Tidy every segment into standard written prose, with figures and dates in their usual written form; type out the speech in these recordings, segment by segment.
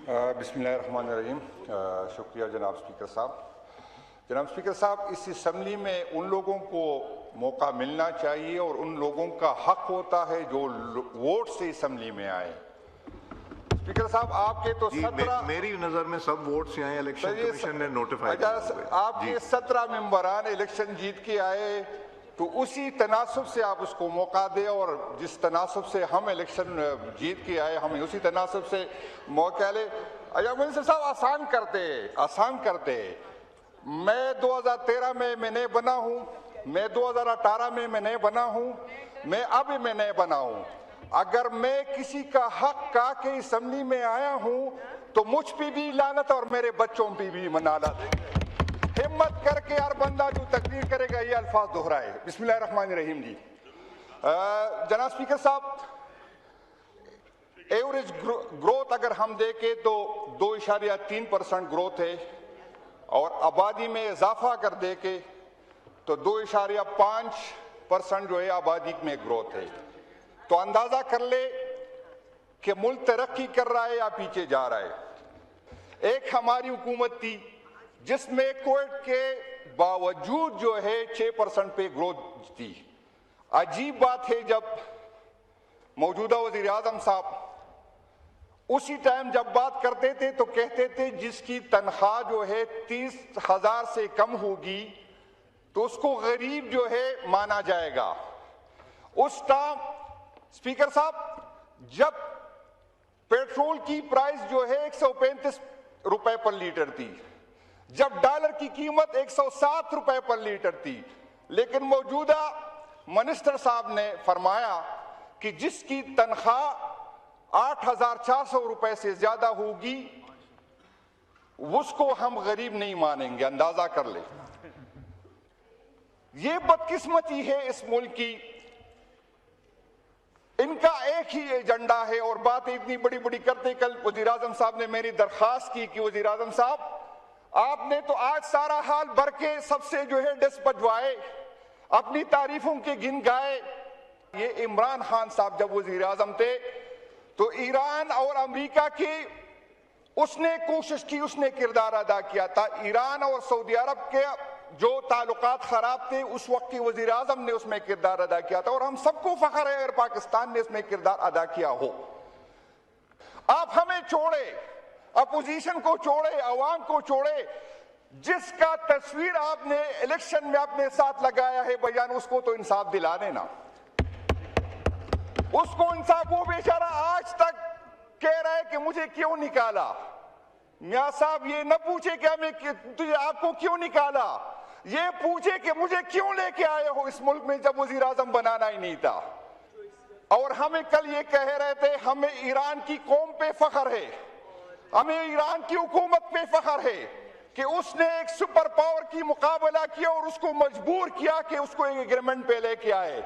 بسم اللہ الرحمن الرحیم. شکریہ جناب اسپیکر صاحب. جناب اسپیکر صاحب, اس اسمبلی میں ان لوگوں کو موقع ملنا چاہیے اور ان لوگوں کا حق ہوتا ہے جو ووٹ سے اسمبلی میں آئے. اسپیکر صاحب, آپ کے تو 17 میری نظر میں سب ووٹ سے آئے, الیکشن کمیشن نے نوٹیفائی کیا. آپ کے 17 ممبران الیکشن جیت کے آئے تو اسی تناسب سے آپ اس کو موقع دیں, اور جس تناسب سے ہم الیکشن جیت کے آئے ہمیں اسی تناسب سے موقع لے. ایاز منصر صاحب, آسان کرتے. میں 2013 میں نئے بنا ہوں, میں 2018 میں نئے بنا ہوں, میں اب میں نئے بنا ہوں. اگر میں کسی کا حق کا کے اسمبلی میں آیا ہوں تو مجھ پہ بھی لعنت اور میرے بچوں پہ بھی منالت. ہمت کر کے ہر بندہ جو تقریر کرے گا یہ الفاظ دہرائے. بسم اللہ الرحمن الرحیم. جی جناب اسپیکر صاحب, ایوریج گروتھ اگر ہم دیکھیں تو 2.3% گروتھ ہے, اور آبادی میں اضافہ اگر دیکھیں تو 2.5% جو ہے آبادی میں گروتھ ہے. تو اندازہ کر لے کہ ملک ترقی کر رہا ہے یا پیچھے جا رہا ہے. ایک ہماری حکومت تھی جس میں کووڈ کے باوجود جو ہے 6% پہ گروتھ تھی. عجیب بات ہے, جب موجودہ وزیر اعظم صاحب اسی ٹائم جب بات کرتے تھے تو کہتے تھے جس کی تنخواہ جو ہے 30,000 سے کم ہوگی تو اس کو غریب جو ہے مانا جائے گا. اس ٹائم اسپیکر صاحب جب پیٹرول کی پرائس جو ہے 135 روپے پر لیٹر تھی, جب ڈالر کی قیمت 107 روپے پر لیٹر تھی, لیکن موجودہ منسٹر صاحب نے فرمایا کہ جس کی تنخواہ 8,400 روپے سے زیادہ ہوگی اس کو ہم غریب نہیں مانیں گے. اندازہ کر لیں. یہ بدقسمتی ہے اس ملک کی. ان کا ایک ہی ایجنڈا ہے اور باتیں اتنی بڑی بڑی کرتے. کل وزیر اعظم صاحب نے میری درخواست کی کہ وزیر اعظم صاحب آپ نے تو آج سارا حال بھر کے سب سے جو ہے ڈس بجوائے, اپنی تعریفوں کے گن گائے. یہ عمران خان صاحب جب وزیر اعظم تھے تو ایران اور امریکہ کی اس نے کوشش کی, اس نے کردار ادا کیا تھا. ایران اور سعودی عرب کے جو تعلقات خراب تھے اس وقت کی وزیر اعظم نے اس میں کردار ادا کیا تھا, اور ہم سب کو فخر ہے اگر پاکستان نے اس میں کردار ادا کیا ہو. آپ ہمیں چھوڑے, اپوزیشن کو چھوڑے, عوام کو چھوڑے. جس کا تصویر آپ نے الیکشن میں اپنے ساتھ لگایا ہے بیان, اس کو تو انصاف دلا دینا. اس کو انصاف. وہ بیچارہ آج تک کہہ رہا ہے کہ مجھے کیوں نکالا. میاں صاحب یہ نہ پوچھے کہ ہمیں آپ کو کیوں نکالا, یہ پوچھے کہ مجھے کیوں لے کے آئے ہو اس ملک میں جب وزیر اعظم بنانا ہی نہیں تھا. اور ہمیں کل یہ کہہ رہے تھے ہمیں ایران کی قوم پہ فخر ہے, ہمیں ایران کی حکومت پہ فخر ہے کہ اس نے ایک سپر پاور کی مقابلہ کیا اور اس کو مجبور کیا کہ اس کو ایک ایگریمنٹ پہ لے کے آئے.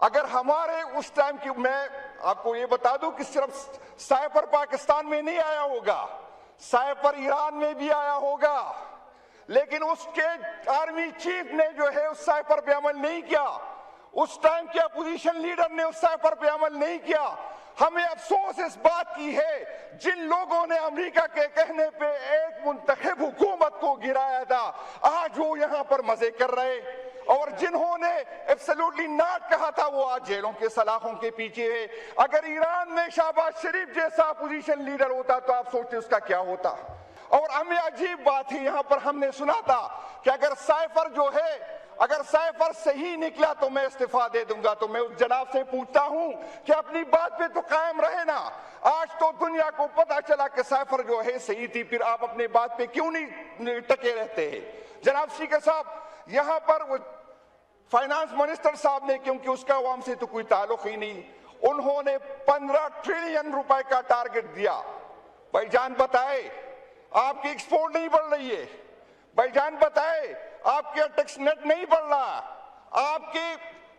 اگر ہمارے اس ٹائم کی, میں آپ کو یہ بتا دوں کہ صرف سائپر پاکستان میں نہیں آیا ہوگا, سائپر ایران میں بھی آیا ہوگا, لیکن اس کے آرمی چیف نے جو ہے اس سائپر پہ عمل نہیں کیا. اس ٹائم کے اپوزیشن لیڈر نے اس سائپر پہ عمل نہیں کیا. ہمیں افسوس اس بات کی ہے جن لوگوں نے امریکہ کے کہنے پہ ایک منتخب حکومت کو گرایا تھا, آج وہ یہاں پر مزے کر رہے, اور جنہوں نے ایبسلیوٹلی ناٹ کہا تھا وہ آج جیلوں کے سلاخوں کے پیچھے ہے. اگر ایران میں شہباز شریف جیسا اپوزیشن لیڈر ہوتا تو آپ سوچتے اس کا کیا ہوتا. اور ہمیں عجیب بات ہے, یہاں پر ہم نے سنا تھا کہ اگر سائفر جو ہے, اگر سائفر صحیح نکلا تو میں استعفیٰ دے دوں گا. تو میں اس جناب سے پوچھتا ہوں کہ اپنی بات پہ تو قائم رہے نا. آج تو دنیا کو پتا چلا کہ سائفر جو ہے صحیح تھی, پھر آپ اپنے بات پہ کیوں نہیں ٹکے رہتے ہیں. جناب اسپیکر صاحب, یہاں پر فائنانس منسٹر صاحب نے, کیونکہ اس کا عوام سے تو کوئی تعلق ہی نہیں, انہوں نے 15 ٹریلین روپے کا ٹارگٹ دیا. بھائی جان بتائے آپ کی ایکسپورٹ نہیں بڑھ رہی ہے, بھائی جان بتائے آپ کے ٹیکس نیٹ نہیں بڑھ رہا, آپ کی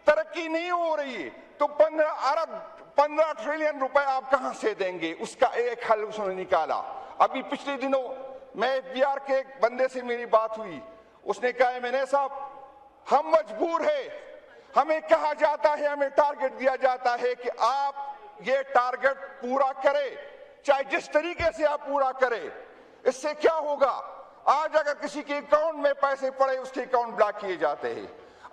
ترقی نہیں ہو رہی, تو 15 ٹریلین روپے آپ کہاں سے دیں گے. اس کا ایک حل اس نے نکالا. ابھی پچھلے دنوں میں ایف بی آر کے ایک بندے سے میری بات ہوئی, اس نے کہا میں نے صاحب ہم مجبور ہیں, ہمیں کہا جاتا ہے, ہمیں ٹارگٹ دیا جاتا ہے کہ آپ یہ ٹارگٹ پورا کرے, چاہے جس طریقے سے آپ پورا کریں. اس سے کیا ہوگا؟ آج اگر کسی کے اکاؤنٹ میں پیسے پڑے اس کے اکاؤنٹ بلاک کیے جاتے ہیں.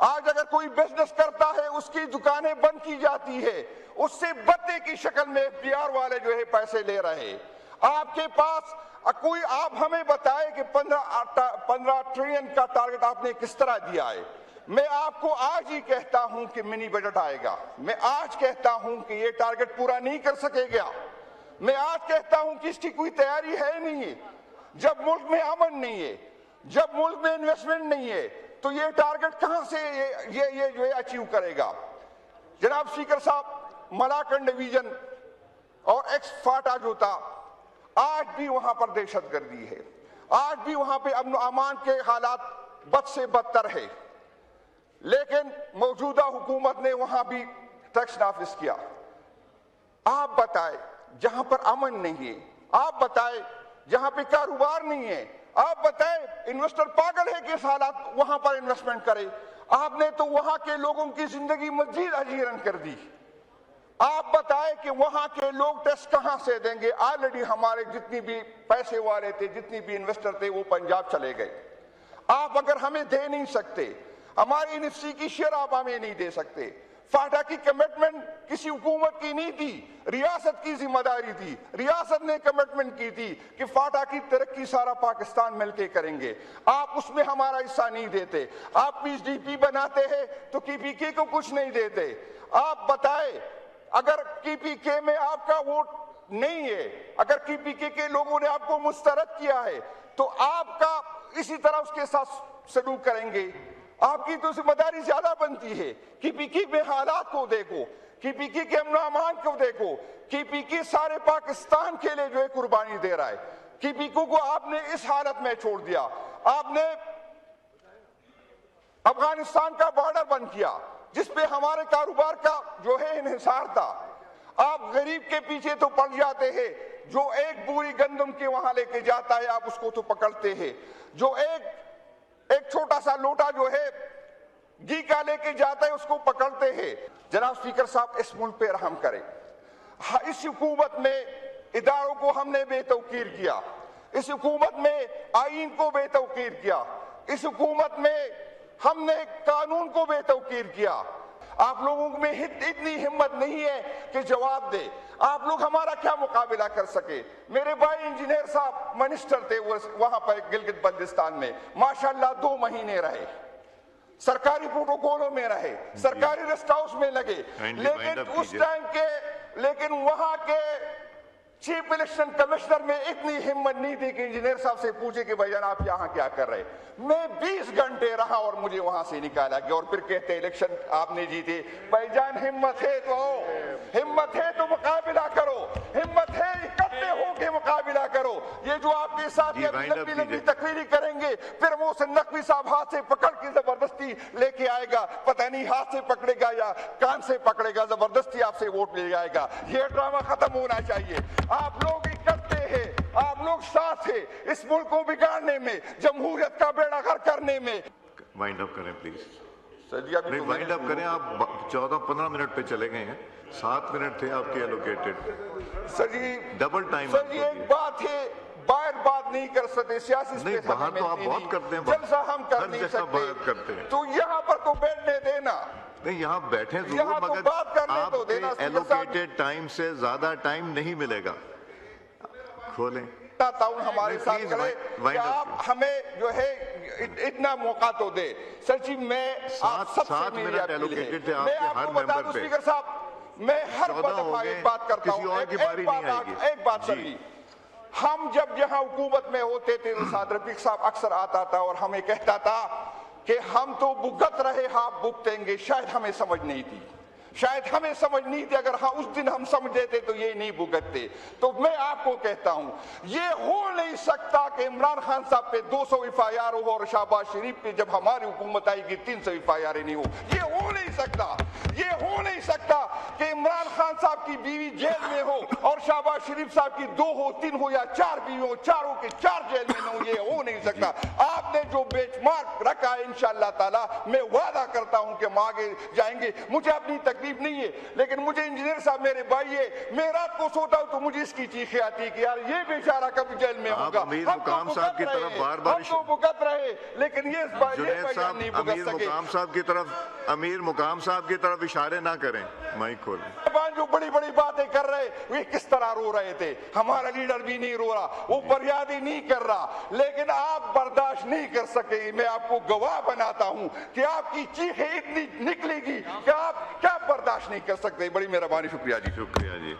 آج اگر کوئی بزنس کرتا ہے اس کی دکانیں بند کی جاتی ہے, اس سے بدلے کی شکل میں FDR والے جو ہے پیسے لے رہے ہیں. آپ کے پاس کوئی, آپ ہمیں بتائے کہ 15 ٹریلین کا ٹارگٹ آپ نے کس طرح دیا ہے. میں آپ کو آج ہی کہتا ہوں کہ منی بجٹ آئے گا. میں آج کہتا ہوں کہ یہ ٹارگٹ پورا نہیں کر سکے گا. میں آج کہتا ہوں کہ اس کی کوئی تیاری ہے نہیں ہے. جب ملک میں امن نہیں ہے, جب ملک میں انویسٹمنٹ نہیں ہے, تو یہ ٹارگٹ کہاں سے یہ جو ہے اچیو کرے گا؟ جناب اسپیکر صاحب, ملاکنڈ ڈویژن اور ایکس فاٹا جو تھا, آج بھی وہاں پر دہشت گردی ہے. آج بھی وہاں پہ امن و امان کے حالات بد سے بدتر ہے. لیکن موجودہ حکومت نے وہاں بھی ٹیکس نافذ کیا. آپ بتائیں جہاں پر امن نہیں ہے, آپ بتائیں جہاں پہ کاروبار نہیں ہے, آپ بتائیں انویسٹر پاگل ہے کس حالات وہاں پر انویسٹمنٹ کرے. آپ نے تو وہاں کے لوگوں کی زندگی مزید حیران کر دی. آپ بتائیں کہ وہاں کے لوگ ٹیکس کہاں سے دیں گے؟ آلریڈی ہمارے جتنی بھی پیسے والے تھے, جتنی بھی انویسٹر تھے, وہ پنجاب چلے گئے. آپ اگر ہمیں دے نہیں سکتے, ہماری NFC کی شیئر آپ ہمیں نہیں دے سکتے. فاٹا کی کمٹمنٹ کسی حکومت کی نہیں تھی, ریاست کی ذمہ داری تھی. ریاست نے کمٹمنٹ کی تھی کہ فاٹا کی ترقی سارا پاکستان مل کے کریں گے. آپ اس میں ہمارا حصہ نہیں دیتے. آپ PSDP بناتے ہیں تو KPK کو کچھ نہیں دیتے. آپ بتائیں اگر KPK میں آپ کا ووٹ نہیں ہے, اگر KPK کے لوگوں نے آپ کو مسترد کیا ہے, تو آپ کا اسی طرح اس کے ساتھ سلوک کریں گے. آپ کی تو ذمہ داری زیادہ بنتی ہے. KPK میں حالات کو دیکھو, KPK کے امن و امان کو دیکھو. KPK سارے پاکستان کے لیے جو ہے قربانی دے رہا ہے. KPK کو آپ نے اس حالت میں چھوڑ دیا. آپ نے افغانستان کا بارڈر بند کیا جس پہ ہمارے کاروبار کا جو ہے انحصار تھا. آپ غریب کے پیچھے تو پڑ جاتے ہیں. جو ایک بوری گندم کے وہاں لے کے جاتا ہے آپ اس کو تو پکڑتے ہیں. جو ایک چھوٹا سا لوٹا جو ہے گھی کا لے کے جاتا ہے اس کو پکڑتے ہیں. جناب اسپیکر صاحب, اس ملک پہ رحم کریں. اس حکومت میں اداروں کو ہم نے بے توقیر کیا. اس حکومت میں آئین کو بے توقیر کیا. اس حکومت میں ہم نے قانون کو بے توقیر کیا. آپ لوگوں میں اتنی ہمت نہیں ہے کہ جواب دے. آپ لوگ ہمارا کیا مقابلہ کر سکے؟ میرے بھائی انجینئر صاحب منسٹر تھے وہاں پر گلگت بلتستان میں, ماشاءاللہ 2 مہینے رہے, سرکاری پروٹوکولوں میں رہے, سرکاری ریسٹ ہاؤس میں لگے. لیکن اس ٹائم کے وہاں کے چیف الیکشن کمشنر میں اتنی ہمت نہیں تھی کہ انجینئر صاحب سے پوچھے کہ بھائی جان آپ یہاں کیا کر رہے. میں 20 گھنٹے رہا اور مجھے وہاں سے نکالا گیا, اور پھر کہتے الیکشن آپ نے جیتے. بھائی جان ہمت ہے تو مقابلہ کرو, ہمت ہے اکٹھے ہو کے مقابلہ کرو. یہ جو آپ کے ساتھ لمبی تقریری کریں گے, پھر محسن نقوی صاحب ہاتھ سے پکڑ کے زبردستی لے کے آئے گا. پتہ نہیں ہاتھ سے پکڑے گا یا کان سے پکڑے گا, زبردستی آپ سے ووٹ لے جائے گا. یہ ڈرامہ ختم ہونا چاہیے. آپ لوگ اکٹھے ہیں, آپ لوگ ساتھ ہیں اس ملک کو بگاڑنے میں, جمہوریت کا بیڑا غرق کرنے میں. وائنڈ اپ کریں پلیز. سر جی ابھی وائنڈ اپ کریں. آپ 14-15 منٹ پہ چلے گئے ہیں, 7 منٹ تھے آپ کے ایلوکیٹڈ. سر جی ڈبل ٹائم. سر جی ایک بات ہے, باہر بات نہیں کر سکتے, سیاسی نہیں, باہر تو آپ بہت کرتے ہیں, جلسہ ہم کر نہیں بات کرتے ہیں. تو یہاں پر تو بیٹھنے دینا. نہیں, یہاں بیٹھیں ضرور, مگر آپ کے ایلوکیٹڈ ٹائم سے زیادہ ٹائم نہیں ملے گا. کھولیں تعاون ہمارے ساتھ کرے کہ آپ ہمیں جو ہے اتنا موقع تو دے. سر جی میں آپ سب سے میری اپیل ہے, میں آپ کو بتا دوں اسپیکر صاحب, میں ہر دفعہ ایک بات کرتا ہوں, ایک بات سر جی, ہم جب یہاں حکومت میں ہوتے تھے سعد رفیق صاحب اکثر آتا تھا اور ہمیں کہتا تھا کہ ہم تو بھگت رہے, آپ بھگتیں گے. شاید ہمیں سمجھ نہیں تھی, شاید ہمیں سمجھ نہیں تھی. اگر اس دن ہم سمجھتے تھے تو یہ نہیں بھگتتے. تو میں آپ کو کہتا ہوں, یہ ہو نہیں سکتا کہ عمران خان صاحب پہ 200 FIR ہو اور شہباز شریف پہ جب ہماری حکومت آئی کہ 300 FIR نہیں ہو. یہ ہو نہیں سکتا. یہ ہو نہیں سکتا کہ عمران خان صاحب کی بیوی جیل میں ہو اور شہباز شریف صاحب کی 2 ہو, 3 ہو یا 4 بیوی ہو, چاروں کے 4 جیل میں ہو. یہ ہو نہیں سکتا. آپ نے جو بینچ مارک رکھا ہے انشاءاللہ تعالی میں وعدہ کرتا ہوں کہ ہم آگے جائیں گے. مجھے اپنی تقریر تکلیف نہیں ہے، لیکن مجھے انجینئر صاحب میرے بھائی ہے، میں رات کو سوتا ہوں تو مجھے اس کی چیخیں آتی ہے کہ یار یہ بیچارہ کبھی جیل میں ہوگا. امیر مقام صاحب کی طرف بار بار ہم تو بھگت رہے، لیکن یہ جنید صاحب امیر مقام صاحب کی طرف اشارے نہ کریں. مائک کھولیں. جو بڑی بڑی باتیں کر رہے وہ کس طرح رو رہے تھے. ہمارا لیڈر بھی نہیں رو رہا، وہ فریادی نہیں کر رہا، لیکن آپ برداشت نہیں کر سکے. میں آپ کو گواہ بناتا ہوں کہ آپ کی چیخیں اتنی نکلے گی کہ آپ کیا برداشت نہیں کر سکتے. بڑی مہربانی، شکریہ جی. شکریہ جی.